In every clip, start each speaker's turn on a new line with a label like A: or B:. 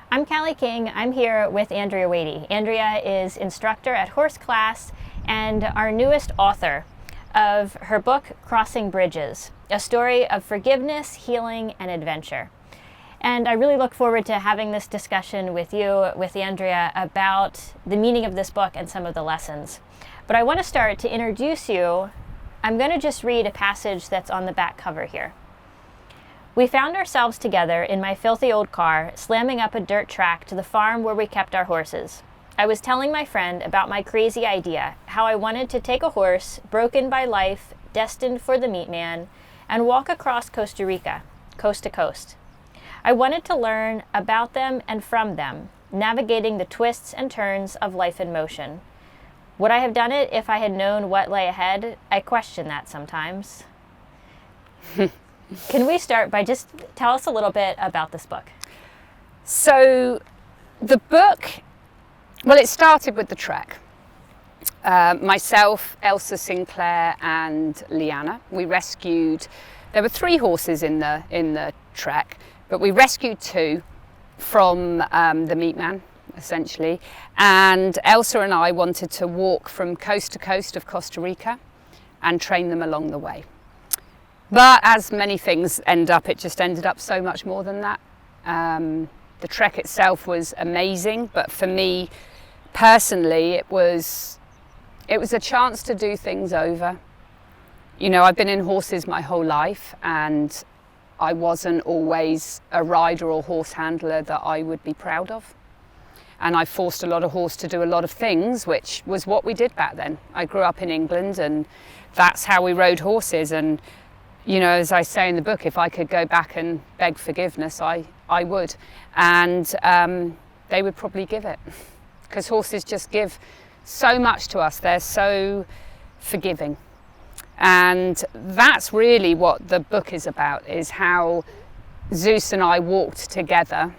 A: I'm Callie King. I'm here with Andrea Wady. Andrea is instructor at HorseClass and our newest author of her book, Crossing Bridges, a story of forgiveness, healing, and adventure. And I really look forward to having this discussion with you, with Andrea, about the meaning of this book and some of the lessons. But I want to start to introduce you. I'm going to just read a passage that's on the back cover here. We found ourselves together in my filthy old car, slamming up a dirt track to the farm where we kept our horses. I was telling my friend about my crazy idea, how I wanted to take a horse, broken by life, destined for the meat man, and walk across Costa Rica, coast to coast. I wanted to learn about them and from them, navigating the twists and turns of life in motion. Would I have done it if I had known what lay ahead? I question that sometimes. Can we start by just tell us a little bit about this book?
B: So the book, well, it started with the trek. Myself, Elsa Sinclair and Leanna, we rescued, there were 3 horses in the trek, but we rescued 2 from the meat man, essentially. And Elsa and I wanted to walk from coast to coast of Costa Rica and train them along the way. But as many things end up, it just ended up so much more than that. The trek itself was amazing, but for me personally, it was a chance to do things over. You know, I've been in horses my whole life, and I wasn't always a rider or horse handler that I would be proud of. And I forced a lot of horse to do a lot of things, which was what we did back then. I grew up in England, and that's how we rode horses. And you know, as I say in the book, if I could go back and beg forgiveness, I would. And they would probably give it. Because horses just give so much to us. They're so forgiving. And that's really what the book is about, is how Zeus and I walked together.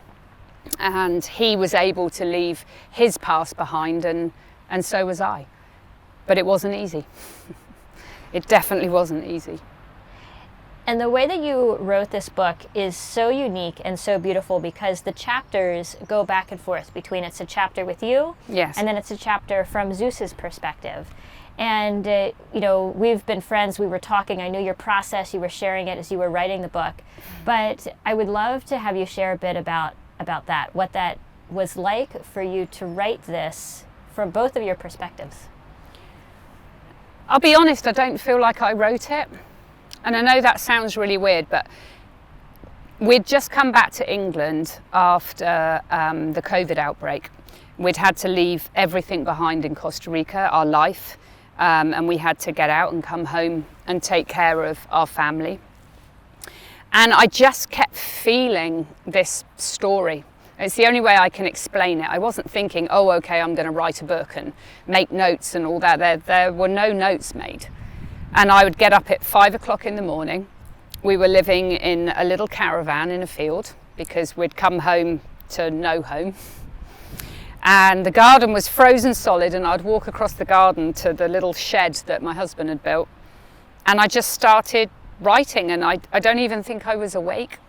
B: And he was able to leave his past behind, and so was I. But it wasn't easy. It definitely wasn't easy.
A: And the way that you wrote this book is so unique and so beautiful because the chapters go back and forth between it's a chapter with you,
B: yes,
A: and then it's a chapter from Zeus's perspective. And, you know, we've been friends, we were talking, I knew your process, you were sharing it as you were writing the book. But I would love to have you share a bit about that, what that was like for you to write this from both of your perspectives.
B: I'll be honest, I don't feel like I wrote it. And I know that sounds really weird, but we'd just come back to England after the COVID outbreak. We'd had to leave everything behind in Costa Rica, our life, and we had to get out and come home and take care of our family. And I just kept feeling this story. It's the only way I can explain it. I wasn't thinking, oh, okay, I'm going to write a book and make notes and all that. There were no notes made. And I would get up at 5 o'clock in the morning. We were living in a little caravan in a field because we'd come home to no home. And the garden was frozen solid, and I'd walk across the garden to the little shed that my husband had built. And I just started writing, and I don't even think I was awake.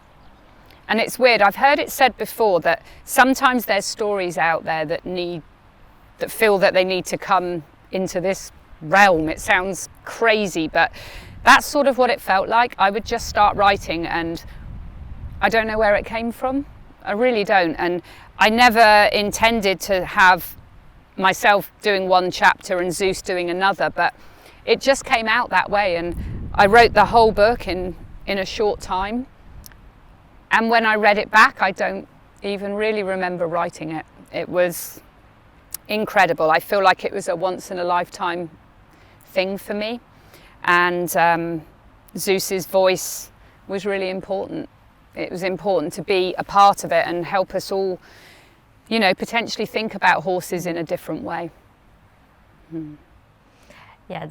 B: And it's weird, I've heard it said before that sometimes there's stories out there that feel that they need to come into this realm. It sounds crazy, but that's sort of what it felt like. I would just start writing, and I don't know where it came from. I really don't. And I never intended to have myself doing one chapter and Zeus doing another, but it just came out that way. And I wrote the whole book in a short time. And when I read it back, I don't even really remember writing it. It was incredible. I feel like it was a once in a lifetime thing for me, and Zeus's voice was really important. It was important to be a part of it and help us all, you know, potentially think about horses in a different way.
A: Yeah,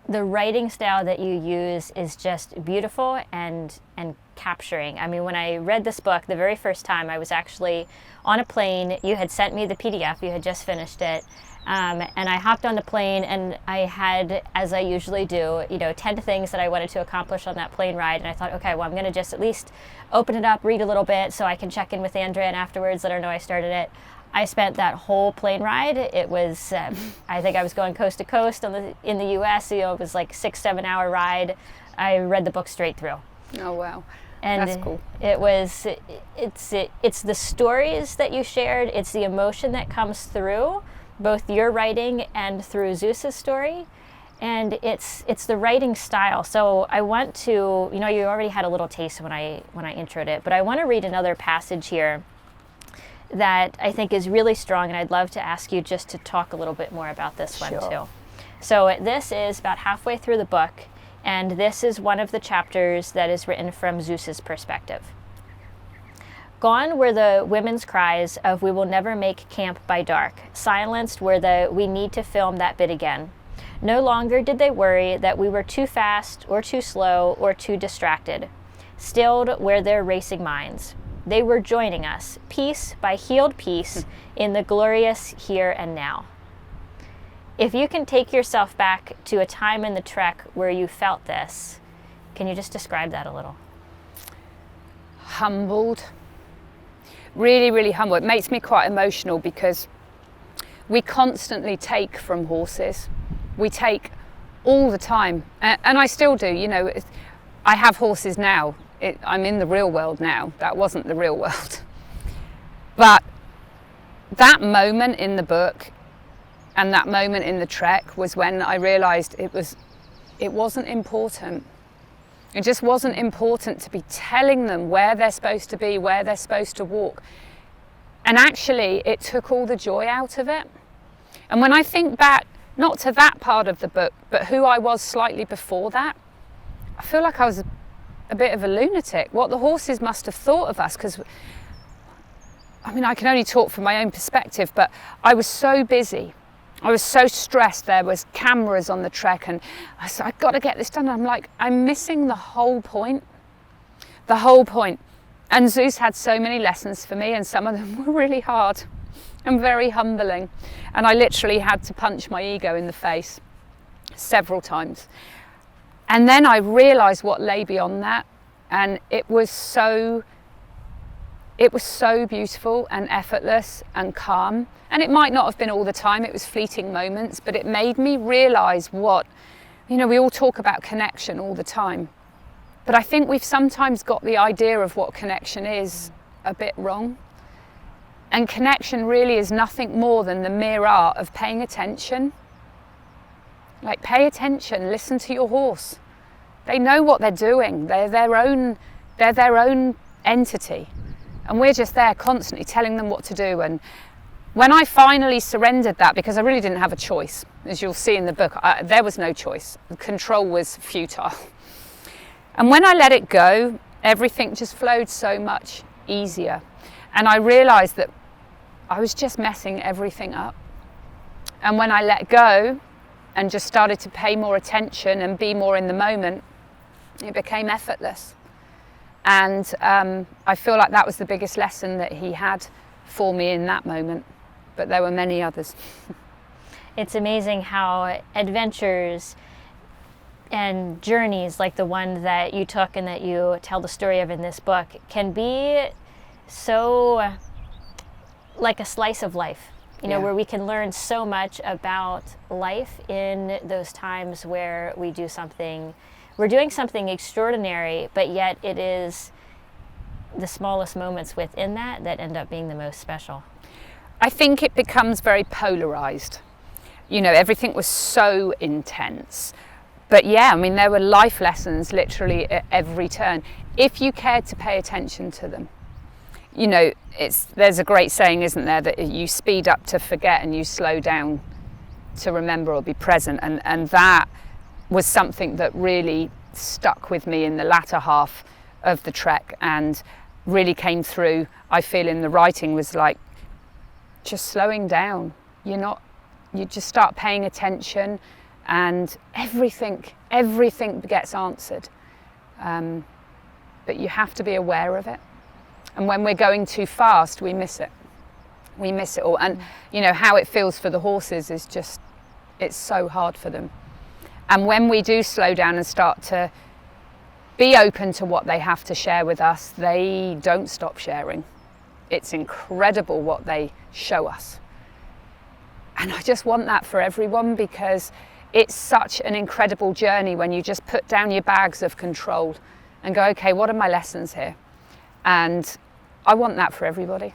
A: the writing style that you use is just beautiful and capturing. I mean, when I read this book the very first time, I was actually on a plane. You had sent me the PDF, you had just finished it, And I hopped on the plane, and I had, as I usually do, 10 things that I wanted to accomplish on that plane ride. And I thought, okay, well, I'm going to just at least open it up, read a little bit so I can check in with Andrea and afterwards let her know I started it. I spent that whole plane ride. It was, I think I was going coast to coast in the US. It was like 6-7 hour ride. I read the book straight through.
B: Oh, wow.
A: And
B: that's cool.
A: It's the stories that you shared. It's the emotion that comes through both your writing and through Zeus's story, and it's the writing style. So I want to, you already had a little taste when I introed it, but I want to read another passage here that I think is really strong, and I'd love to ask you just to talk a little bit more about this one too. So this is about halfway through the book, and this is one of the chapters that is written from Zeus's perspective. Gone were the women's cries of "we will never make camp by dark." Silenced were the "we need to film that bit again." No longer did they worry that we were too fast or too slow or too distracted. Stilled were their racing minds. They were joining us, piece by healed piece, in the glorious here and now. If you can take yourself back to a time in the trek where you felt this, can you just describe that a little?
B: Humbled. Really, really humble. It makes me quite emotional because we constantly take from horses. We take all the time, and I still do. I have horses now. I'm in the real world now. That wasn't the real world. But that moment in the book and that moment in the trek was when I realised it wasn't important. It just wasn't important to be telling them where they're supposed to be, where they're supposed to walk. And actually, it took all the joy out of it. And when I think back, not to that part of the book, but who I was slightly before that, I feel like I was a bit of a lunatic. What the horses must have thought of us, because, I can only talk from my own perspective, but I was so busy. I was so stressed. There was cameras on the trek, and I said, I've got to get this done. I'm like, I'm missing the whole point. The whole point. And Zeus had so many lessons for me, and some of them were really hard and very humbling. And I literally had to punch my ego in the face several times. And then I realised what lay beyond that, and it was so beautiful and effortless and calm. And it might not have been all the time, it was fleeting moments, but it made me realise what, we all talk about connection all the time. But I think we've sometimes got the idea of what connection is a bit wrong. And connection really is nothing more than the mere art of paying attention. Like, pay attention, listen to your horse. They know what they're doing. They're their own entity. And we're just there constantly telling them what to do. And when I finally surrendered that, because I really didn't have a choice, as you'll see in the book, there was no choice. The control was futile. And when I let it go, everything just flowed so much easier. And I realised that I was just messing everything up. And when I let go and just started to pay more attention and be more in the moment, it became effortless. And I feel like that was the biggest lesson that he had for me in that moment. But there were many others.
A: It's amazing how adventures and journeys like the one that you took and that you tell the story of in this book can be so like a slice of life, where we can learn so much about life in those times where we're doing something extraordinary, but yet it is the smallest moments within that end up being the most special.
B: I think it becomes very polarized. Everything was so intense. But yeah, there were life lessons literally at every turn, if you cared to pay attention to them. There's a great saying, isn't there, that you speed up to forget and you slow down to remember or be present. And that was something that really stuck with me in the latter half of the trek and really came through, I feel, in the writing, was like just slowing down. You just start paying attention, and everything gets answered. But you have to be aware of it. And when we're going too fast, we miss it. We miss it all. And you know, how it feels for the horses is just, it's so hard for them. And when we do slow down and start to be open to what they have to share with us, they don't stop sharing. It's incredible what they show us. And I just want that for everyone, because it's such an incredible journey when you just put down your bags of control and go, okay, what are my lessons here? And I want that for everybody.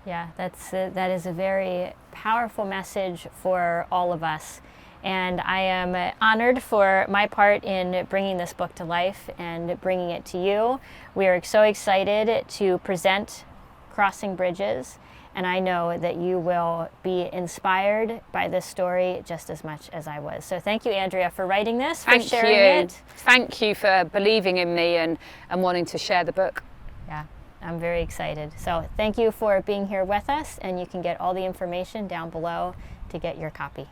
A: Yeah, that is a very powerful message for all of us. And I am honored for my part in bringing this book to life and bringing it to you. We are so excited to present Crossing Bridges, and I know that you will be inspired by this story just as much as I was. So thank you, Andrea, for writing this, for sharing it.
B: Thank you for believing in me and wanting to share the book.
A: Yeah, I'm very excited. So thank you for being here with us, and you can get all the information down below to get your copy.